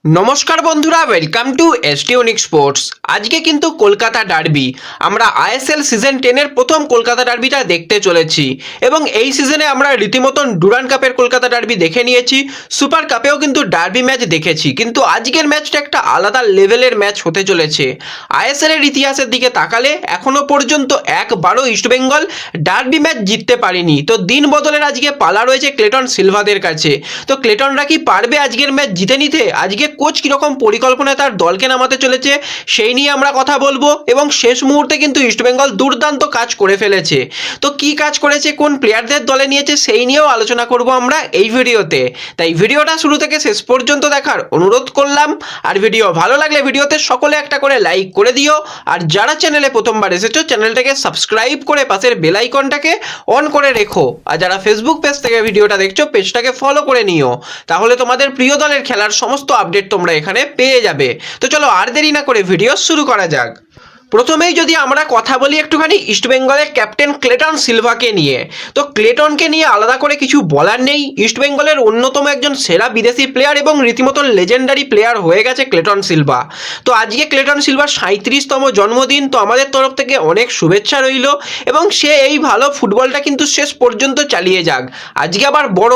নমস্কার বন্ধুরা, welcome to ST unique sports. আজকে কিন্তু কলকাতা ডার্বি, আমরা আইএসএল সিজন 10-এর প্রথম কলকাতা ডার্বিটা দেখতে চলেছি এবং এই সিজনে আমরা রীতিমতন ডুরান্ড কাপের কলকাতা ডার্বি দেখে নিয়েছি, সুপার কাপেও কিন্তু ডার্বি ম্যাচ দেখেছি, কিন্তু আজকের ম্যাচটা একটা আলাদা লেভেলের ম্যাচ হতে চলেছে। আইএসএল এর ইতিহাসের দিকে তাকালে এখনো পর্যন্ত একবারও ইস্টবেঙ্গল ডার্বি ম্যাচ জিততে পারেনি। তো দিন বদলের আজকে পালা রয়েছে ক্লেটন সিলভাদের কাছে। তো ক্লেটনরা কি পারবে আজকের ম্যাচ জিতে নিতে? আজকে কোচ কিরকম পরিকল্পনায় তার দলকে নামাতে চলেছে সেই নিয়ে আমরা কথা বলবো এবং শেষ মুহূর্তে কিন্তু ইস্টবেঙ্গল দুর্দান্ত কাজ করে ফেলেছে। তো কি কাজ করেছে, কোন প্লেয়ারদের দলে নিয়েছে সেই নিয়েও আলোচনা করব আমরা এই ভিডিওতে। তাই ভিডিওটা শুরু থেকে শেষ পর্যন্ত দেখার অনুরোধ করলাম। আর ভিডিও ভালো লাগলে ভিডিওতে সকলে একটা করে লাইক করে দিও, আর যারা চ্যানেলে প্রথমবার এসেছো চ্যানেলটাকে সাবস্ক্রাইব করে পাশের বেল আইকনটাকে অন করে রেখো, আর যারা ফেসবুক পেজ থেকে ভিডিওটা দেখছো পেজটাকে ফলো করে নিও, তাহলে তোমাদের প্রিয় দলের খেলার সমস্ত আপডেট তোমরা এখানে পেয়ে যাবে। তো চলো আর দেরি না করে ভিডিও শুরু করা যাক। প্রথমেই যদি আমরা কথা বলি একটুখানি ইস্টবেঙ্গলের ক্যাপ্টেন ক্লেটন সিলভাকে নিয়ে, তো ক্লেটনকে নিয়ে আলাদা করে কিছু বলার নেই। ইস্টবেঙ্গলের অন্যতম একজন সেরা বিদেশি প্লেয়ার এবং রীতিমতো লেজেন্ডারি প্লেয়ার হয়ে গেছে ক্লেটন সিলভা। তো আজকে ক্লেটন সিলভার 37তম জন্মদিন, তো আমাদের তরফ থেকে অনেক শুভেচ্ছা রইল এবং সে এই ভালো ফুটবলটা কিন্তু শেষ পর্যন্ত চালিয়ে যাক। আজকে আবার বড়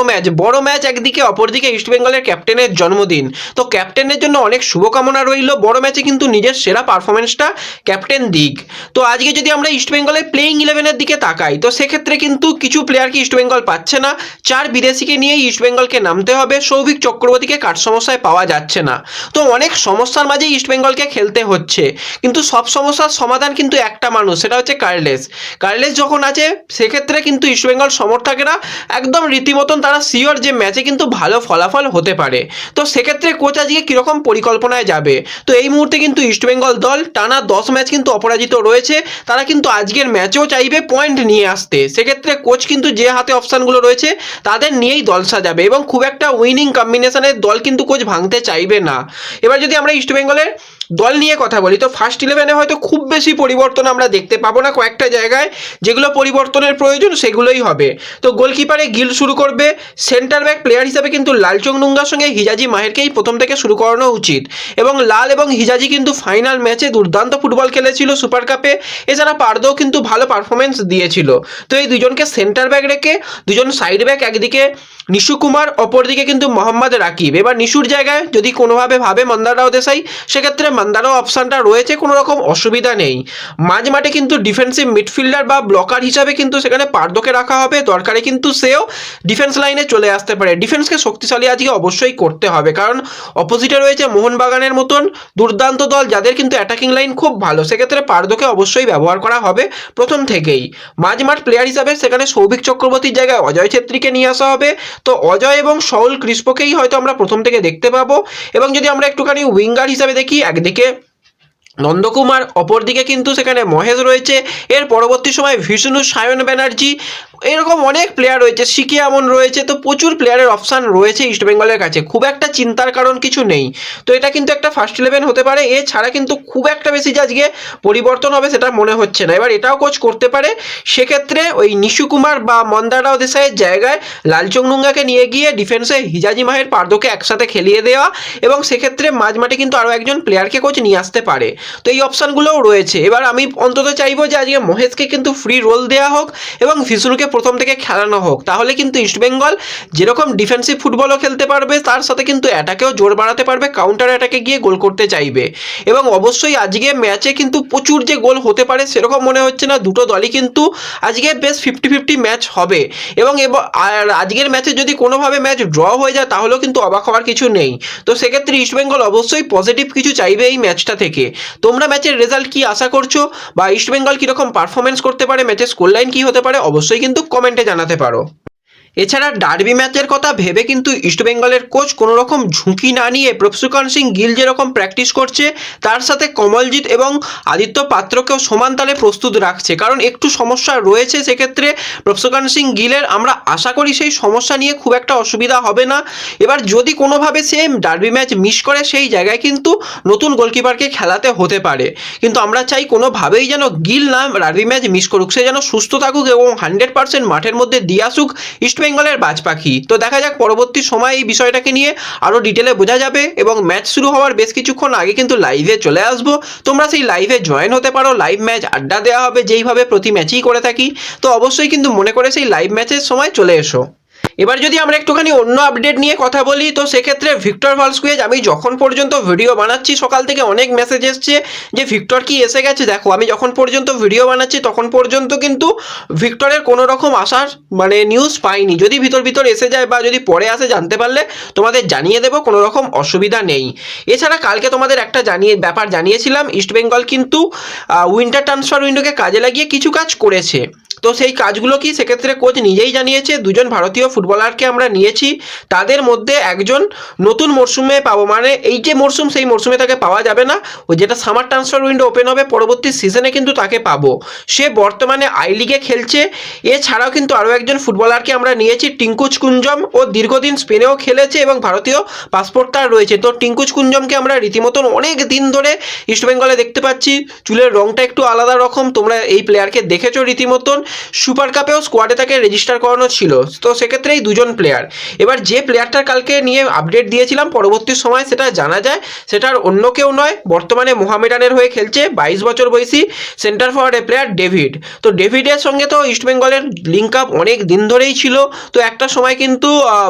ম্যাচ একদিকে, অপরদিকে ইস্টবেঙ্গলের ক্যাপ্টেনের জন্মদিন, তো ক্যাপ্টেনের জন্য অনেক শুভকামনা রইল। বড় ম্যাচে কিন্তু নিজের সেরা পারফরমেন্সটা ক্যাপ্টেন দিক। তো আজকে যদি আমরা ইস্টবেঙ্গলের প্লেইং 11-এর দিকে তাকাই, তো সেক্ষেত্রে কিন্তু কিছু প্লেয়ারকে ইস্টবেঙ্গল পাচ্ছে না, 4 বিদেশিকে নিয়েই ইস্টবেঙ্গলকে নামতে হবে। সৌভিক চক্রবর্তীকে কাঠ সমস্যায় পাওয়া যাচ্ছে না, তো অনেক সমস্যার মাঝেই ইস্টবেঙ্গলকে খেলতে হচ্ছে। কিন্তু সব সমস্যার সমাধান কিন্তু একটা মানুষ, সেটা হচ্ছে কার্লেস যখন আছে সেক্ষেত্রে কিন্তু ইস্টবেঙ্গল সমর্থকেরা একদম রীতিমতন তারা শিওর যে ম্যাচে কিন্তু ভালো ফলাফল হতে পারে। তো সেক্ষেত্রে কোচ আজকে কীরকম পরিকল্পনায় যাবে, তো এই মুহূর্তে কিন্তু ইস্টবেঙ্গল দল টানা 10 ম্যাচ কিন্তু অপরাজিত রয়েছে, তারা কিন্তু আজকের ম্যাচেও চাইবে পয়েন্ট নিয়ে আসতে। সেক্ষেত্রে কোচ কিন্তু যে হাতে অপশানগুলো রয়েছে তাদের নিয়েই দল সাজাবে এবং খুব একটা উইনিং কম্বিনেশনের দল কিন্তু কোচ ভাঙতে চাইবে না। এবার যদি আমরা ইস্টবেঙ্গলের দল নিয়ে কথা বলি, তো ফার্স্ট 11-এ হয়তো খুব বেশি পরিবর্তন আমরা দেখতে পাবো না, কয়েকটা জায়গায় যেগুলো পরিবর্তনের প্রয়োজন সেগুলোই হবে। তো গোলকিপারে গিল শুরু করবে, সেন্টার ব্যাক প্লেয়ার হিসাবে কিন্তু লালচং নুঙ্গার সঙ্গে হিজাজি মাহেরকেই প্রথম থেকে শুরু করানো উচিত এবং লাল এবং হিজাজি কিন্তু ফাইনাল ম্যাচে দুর্দান্ত ফুটবল খেলেছিল সুপার কাপে। এছাড়া পারদও কিন্তু ভালো পারফরমেন্স দিয়েছিল। তো এই দুজনকে সেন্টার ব্যাক রেখে দুজন সাইড ব্যাক, একদিকে নিশু কুমার, অপরদিকে কিন্তু মোহাম্মদ রাকিব। এবার নিশুর জায়গায় যদি কোনোভাবে ভাবে মন্দারাও দেশাই, সেক্ষেত্রে মন্দারাও অপশানটা রয়েছে, কোনো রকম অসুবিধা নেই। মাঝমাঠে কিন্তু ডিফেন্সিভ মিডফিল্ডার বা ব্লকার হিসাবে কিন্তু সেখানে পারদকে রাখা হবে, দরকারে কিন্তু সেও ডিফেন্স লাইনে চলে আসতে পারে। ডিফেন্সকে শক্তিশালী আজকে অবশ্যই করতে হবে, কারণ অপোজিটে রয়েছে মোহনবাগানের মতন দুর্দান্ত দল যাদের কিন্তু অ্যাটাকিং লাইন খুব ভালো। সেক্ষেত্রে পারদকে অবশ্যই ব্যবহার করা হবে প্রথম থেকেই। মাঝমাঠ প্লেয়ার হিসাবে সেখানে সৌভিক চক্রবর্তীর জায়গায় অজয় ছেত্রীকে নিয়ে আসা হবে। তো অজয় এবং সৌল ক্রিস্পোকেই হয়তো আমরা প্রথম থেকে দেখতে পাবো। এবং যদি আমরা একটুখানি উইঙ্গার হিসাবে দেখি, একদিকে নন্দকুমার, অপরদিকে কিন্তু সেখানে মহেশ রয়েছে, এর পরবর্তী সময় বিষ্ণু সায়ন ব্যানার্জি, এরকম অনেক প্লেয়ার রয়েছে, সিকে আমন রয়েছে। তো প্রচুর প্লেয়ারের অপশান রয়েছে ইস্টবেঙ্গলের কাছে, খুব একটা চিন্তার কারণ কিছু নেই। তো এটা কিন্তু একটা ফার্স্ট 11 হতে পারে, এছাড়া কিন্তু খুব একটা বেশি যে আজকে পরিবর্তন হবে সেটা মনে হচ্ছে না। এবার এটাও কোচ করতে পারে, সেক্ষেত্রে ওই নিশু কুমার বা মন্দারাও দেশাইয়ের জায়গায় লালচং নুঙ্গাকে নিয়ে গিয়ে ডিফেন্সে হিজাজি মাহের পারদকে একসাথে খেলিয়ে দেওয়া, এবং সেক্ষেত্রে মাঝমাঠে কিন্তু আরও একজন প্লেয়ারকে কোচ নিয়ে আসতে পারে। তো এই অপশানগুলোও রয়েছে। এবার আমি অন্তত চাইবো যে আজকে মহেশকে কিন্তু ফ্রি রোল দেওয়া হোক এবং বিষ্ণুকে প্রথম থেকে খেলানো হোক, তাহলে কিন্তু ইস্টবেঙ্গল যেরকম ডিফেন্সিভ ফুটবলও খেলতে পারবে, তার সাথে কিন্তু অ্যাটাকেও জোর বাড়াতে পারবে, কাউন্টার অ্যাটাকে গিয়ে গোল করতে চাইবে। এবং অবশ্যই আজকে ম্যাচে কিন্তু প্রচুর যে গোল হতে পারে সেরকম মনে হচ্ছে না, দুটো দলই কিন্তু আজকে বেশ 50-50 ম্যাচ হবে। এবং আজকের ম্যাচে যদি কোনোভাবে ম্যাচ ড্র হয়ে যায় তাহলেও কিন্তু অবাক হওয়ার কিছু নেই। তো সেক্ষেত্রে ইস্টবেঙ্গল অবশ্যই পজিটিভ কিছু চাইবে এই ম্যাচটা থেকে। তোমরা ম্যাচের রেজাল্ট কি আশা করছো, বা ইস্টবেঙ্গল কীরকম পারফরমেন্স করতে পারে, ম্যাচের স্কোর লাইন কী হতে পারে, অবশ্যই কিন্তু কমেন্টে জানাতে পারো। এছাড়া ডার্বি ম্যাচের কথা ভেবে কিন্তু ইস্টবেঙ্গলের কোচ কোনো রকম ঝুঁকি না নিয়ে প্রভসুকান সিং গিল যেরকম প্র্যাকটিস করছে তার সাথে কমলজিৎ এবং আদিত্য পাত্রকেও সমান তালে প্রস্তুত রাখছে, কারণ একটু সমস্যা রয়েছে। সেক্ষেত্রে প্রভসুকান সিং গিলের আমরা আশা করি সেই সমস্যা নিয়ে খুব একটা অসুবিধা হবে না। এবার যদি কোনোভাবে সে ডার্বি ম্যাচ মিস করে, সেই জায়গায় কিন্তু নতুন গোলকিপারকে খেলাতে হতে পারে, কিন্তু আমরা চাই কোনোভাবেই যেন গিল না ডার্বি ম্যাচ মিস করুক, সে যেন সুস্থ থাকুক এবং 100% মাঠের মধ্যে দিয়ে আসুক ইস্টবেঙ্গল বেঙ্গলের বাজ পাখি। তো দেখা যাক পরবর্তী সময় এই বিষয়টাকে নিয়ে আরও ডিটেলে বোঝা যাবে এবং ম্যাচ শুরু হওয়ার বেশ কিছুক্ষণ আগে কিন্তু লাইভে চলে আসবো। তোমরা সেই লাইভে জয়েন হতে পারো, লাইভ ম্যাচ আড্ডা দেওয়া হবে যেইভাবে প্রতি ম্যাচেই করে থাকি। তো অবশ্যই কিন্তু মনে করে সেই লাইভ ম্যাচের সময় চলে এসো। এবার যদি আমরা একটুখানি অন্য আপডেট নিয়ে কথা বলি, তো সেক্ষেত্রে ভিক্টর ভালস্কুয়েজ, আমি যখন পর্যন্ত ভিডিও বানাচ্ছি সকাল থেকে অনেক মেসেজ এসছে যে ভিক্টর কি এসে গেছে। দেখো আমি যখন পর্যন্ত ভিডিও বানাচ্ছি তখন পর্যন্ত কিন্তু ভিক্টরের কোনো রকম আসার নিউজ পাইনি। যদি ভিতর এসে যায় বা যদি পরে আসে জানতে পারলে তোমাদের জানিয়ে দেবো, কোনো রকম অসুবিধা নেই। এছাড়া কালকে তোমাদের একটা ব্যাপার জানিয়েছিলাম, ইস্টবেঙ্গল কিন্তু উইন্টার ট্রান্সফার উইন্ডোকে কাজে লাগিয়ে কিছু কাজ করেছে। তো সেই কাজগুলো কি, সেক্ষেত্রে কোচ নিজেই জানিয়েছে। দুজন ভারতীয় ফুটবলারকে আমরা নিয়েছি, তাদের মধ্যে একজন নতুন মরশুমে পাবো, এই যে মরশুম সেই মরশুমে তাকে পাওয়া যাবে না, ওই যেটা সামার ট্রান্সফার উইন্ডো ওপেন হবে পরবর্তী সিজনে কিন্তু তাকে পাবো। সে বর্তমানে আই লিগে খেলছে। এছাড়াও কিন্তু আরও একজন ফুটবলারকে আমরা নিয়েছি, টিঙ্কুজ কুঞ্জম। ও দীর্ঘদিন স্পেনেও খেলেছে এবং ভারতীয় পাসপোর্ট তার রয়েছে। তো টিঙ্কুজ কুঞ্জমকে আমরা রীতিমতন অনেক দিন ধরে ইস্টবেঙ্গলে দেখতে পাচ্ছি। চুলের রংটা একটু আলাদা রকম, তোমরা এই প্লেয়ারকে দেখেছো রীতিমতন। সুপার কাপেও স্কোয়াডে তাকে রেজিস্টার করানো ছিল। তো সেক্ষেত্রে এই দুজন প্লেয়ার। এবার যে প্লেয়ারটার কালকে নিয়ে আপডেট দিয়েছিলাম পরবর্তী সময় সেটা জানা যায়, সেটার অন্য কেউ নয়, বর্তমানে মোহামেডানের হয়ে খেলছে 22 বছর বয়সী সেন্টার ফরওয়ার্ডের প্লেয়ার ডেভিড। তো ডেভিডের সঙ্গে তো ইস্টবেঙ্গলের লিঙ্ক আপ অনেক দিন ধরেই ছিল। তো একটা সময় কিন্তু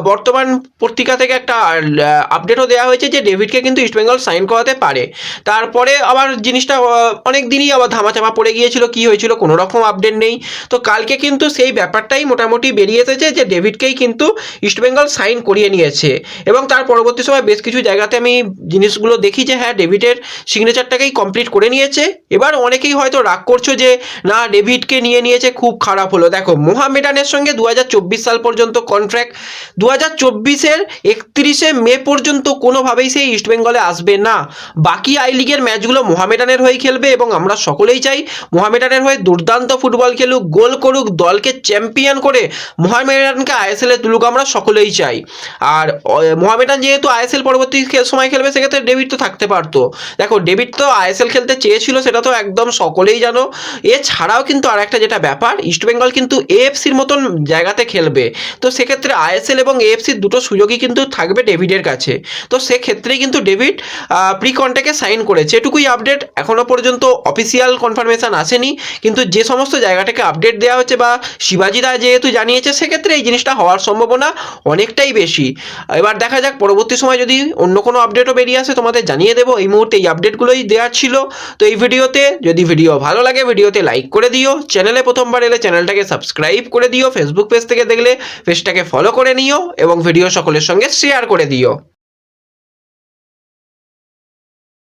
বর্তমান পত্রিকা থেকে একটা আপডেটও দেওয়া হয়েছে যে ডেভিডকে কিন্তু ইস্টবেঙ্গল সাইন করাতে পারে। তারপরে আবার জিনিসটা অনেক দিনই আবার ধামাচাপা পড়ে গিয়েছিল, কি হয়েছিল কোনো রকম আপডেট নেই। তো কালকে কিন্তু সেই ব্যাপারটাই মোটামুটি বেরিয়ে এসেছে যে ডেভিডকেই কিন্তু ইস্টবেঙ্গল সাইন করিয়ে নিয়েছে। এবং তার পরবর্তী সময় বেশ কিছু জায়গাতে আমি জিনিসগুলো দেখি যে হ্যাঁ, ডেভিডের সিগনেচারটাকেই কমপ্লিট করে নিয়েছে। এবার অনেকেই হয়তো রাগ করছো যে না, ডেভিডকে নিয়ে নিয়েছে, খুব খারাপ হলো। দেখো, মোহামেডানের সঙ্গে 2024 সাল পর্যন্ত কন্ট্রাক্ট, 2024-এর 31শে মে পর্যন্ত কোনোভাবেই সেই ইস্টবেঙ্গলে আসবে না। বাকি আই লিগের ম্যাচগুলো মোহামেডানের হয়ে খেলবে এবং আমরা সকলেই চাই মোহামেডানের হয়ে দুর্দান্ত ফুটবল খেলুক, গোল করুক, দলকে চ্যাম্পিয়ন করে মোহামেডানকে আইএসএলে তুলুক, আমরা সকলেই চাই। আর মোহামেডান যেহেতু আইএসএল পরবর্তী সময় খেলবে, সেক্ষেত্রে ডেভিড তো থাকতে পারতো। দেখো, ডেভিড তো আইএসএল খেলতে চেয়েছিল, সেটা তো একদম সকলেই জানো। এছাড়াও কিন্তু আর একটা যেটা ব্যাপার, ইস্টবেঙ্গল কিন্তু এএফসির মতন জায়গাতে খেলবে। তো সেক্ষেত্রে আইএসএল এবং এএফসির দুটো সুযোগই কিন্তু থাকবে ডেভিডের কাছে। তো সেক্ষেত্রেই কিন্তু ডেভিড প্রি কন্ট্রাক্টে সাইন করেছে। এটুকুই আপডেট, এখনও পর্যন্ত অফিসিয়াল কনফার্মেশন আসেনি, কিন্তু যে সমস্ত জায়গাটাকে আপডেট দেওয়া হচ্ছে বা শিবাজিদা যেহেতু জানিয়েছে, সেক্ষেত্রে এই জিনিসটা হওয়ার সম্ভাবনা অনেকটাই বেশি। এবার দেখা যাক পরবর্তী সময় যদি অন্য কোনো আপডেটও বেরিয়ে আসে তোমাদের জানিয়ে দেবো। এই মুহূর্তে এই আপডেটগুলোই দেওয়ার ছিল। তো এই ভিডিওতে যদি ভিডিও ভালো লাগে ভিডিওতে লাইক করে দিও, চ্যানেলে প্রথমবার এলে চ্যানেলটাকে সাবস্ক্রাইব করে দিও, ফেসবুক পেজ থেকে দেখলে পেজটাকে ফলো করে নিও এবং ভিডিও সকলের সঙ্গে শেয়ার করে দিও।